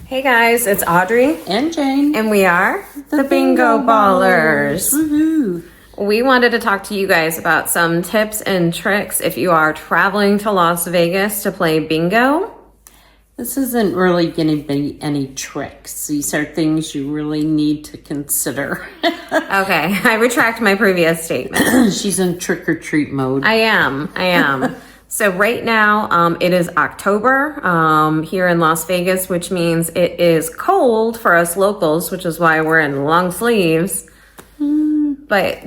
Hey guys, it's Audrey and Jane, and we are the Bingo Ballers. Woohoo. We wanted to talk to you guys about some tips and tricks if you are traveling to Las Vegas to play bingo. This isn't really going to be any tricks. These are things you really need to consider. Okay, I retract my previous statement. She's in trick-or-treat mode. I am. So right now, it is October here in Las Vegas, which means it is cold for us locals, which is why we're in long sleeves. But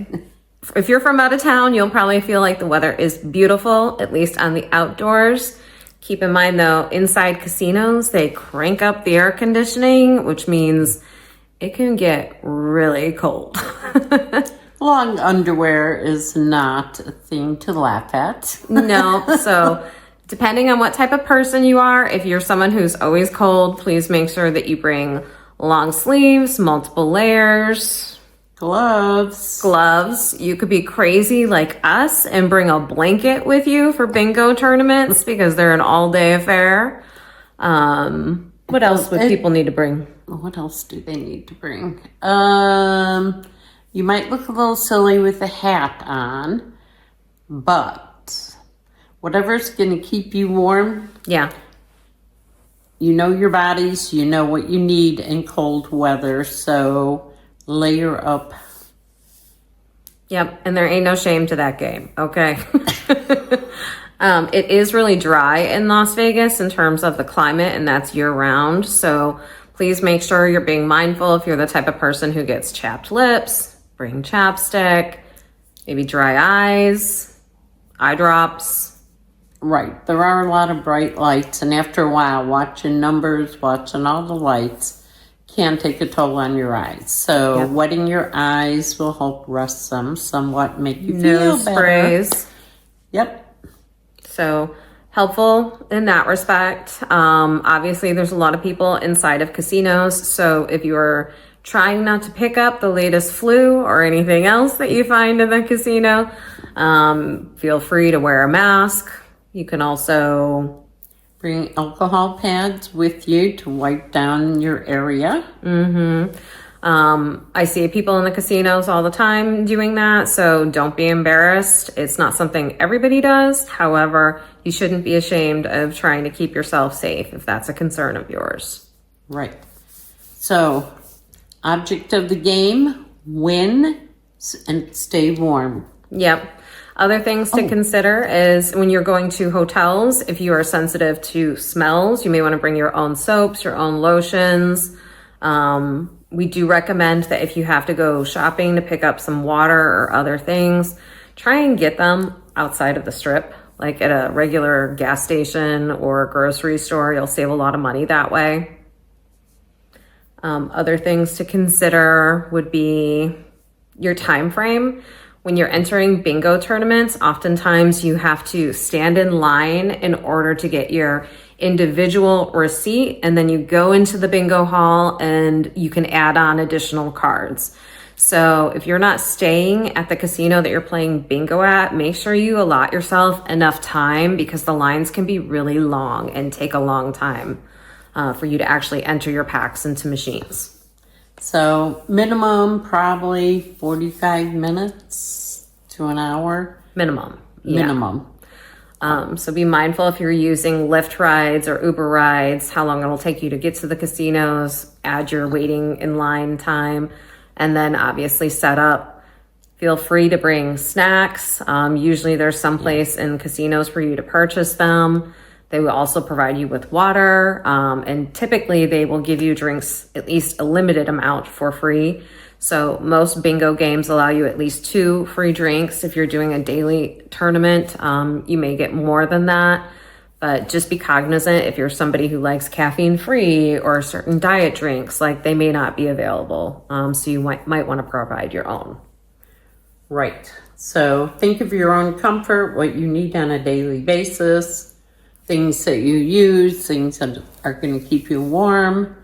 if you're from out of town, you'll probably feel like the weather is beautiful, at least on the outdoors. Keep in mind though, inside casinos, they crank up the air conditioning, which means it can get really cold. Long underwear is not a thing to laugh at. No, so depending on what type of person you are, if you're someone who's always cold, please make sure that you bring long sleeves, multiple layers. Gloves. You could be crazy like us and bring a blanket with you for bingo tournaments because they're an all-day affair. What else would people need to bring? What else do they need to bring? You might look a little silly with a hat on, but whatever's going to keep you warm. Yeah. You know your bodies, you know what you need in cold weather, so layer up. Yep, and there ain't no shame to that game, okay? It is really dry in Las Vegas in terms of the climate, and that's year-round, so please make sure you're being mindful if you're the type of person who gets chapped lips. Bring chapstick, maybe dry eyes, eye drops. Right. There are a lot of bright lights, and after a while, watching numbers, watching all the lights can take a toll on your eyes. So wetting your eyes will help rest them somewhat, make you feel Nose sprays. Yep. So helpful in that respect. Obviously, there's a lot of people inside of casinos, so if you're trying not to pick up the latest flu or anything else that you find in the casino, feel free to wear a mask. You can also bring alcohol pads with you to wipe down your area. I see people in the casinos all the time doing that, so don't be embarrassed. It's not something everybody does. However, you shouldn't be ashamed of trying to keep yourself safe if that's a concern of yours. Right. So, object of the game, win and stay warm. Yep. Other things to consider is when you're going to hotels, if you are sensitive to smells, you may want to bring your own soaps, your own lotions. We do recommend that if you have to go shopping to pick up some water or other things, try and get them outside of the strip, like at a regular gas station or grocery store. You'll save a lot of money that way. Other things to consider would be your time frame. When you're entering bingo tournaments, oftentimes you have to stand in line in order to get your individual receipt, and then you go into the bingo hall and you can add on additional cards. So if you're not staying at the casino that you're playing bingo at, make sure you allot yourself enough time because the lines can be really long and take a long time for you to actually enter your packs into machines. So minimum probably 45 minutes to an hour. Minimum. So be mindful if you're using Lyft rides or Uber rides, how long it'll take you to get to the casinos, add your waiting in line time, and then obviously set up. Feel free to bring snacks. Usually there's some place in casinos for you to purchase them. They will also provide you with water, and typically they will give you drinks, at least a limited amount for free. So most bingo games allow you at least 2 free drinks. If you're doing a daily tournament, you may get more than that, but just be cognizant if you're somebody who likes caffeine free or certain diet drinks, like they may not be available. So you might want to provide your own. Right. So think of your own comfort, what you need on a daily basis. Things that you use, things that are going to keep you warm,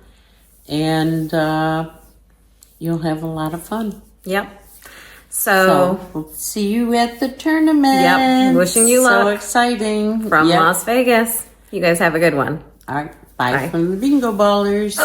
and you'll have a lot of fun. Yep. So we'll see you at the tournament. Yep. Wishing you luck. So exciting. From Las Vegas. You guys have a good one. All right. Bye Bye. from the bingo ballers.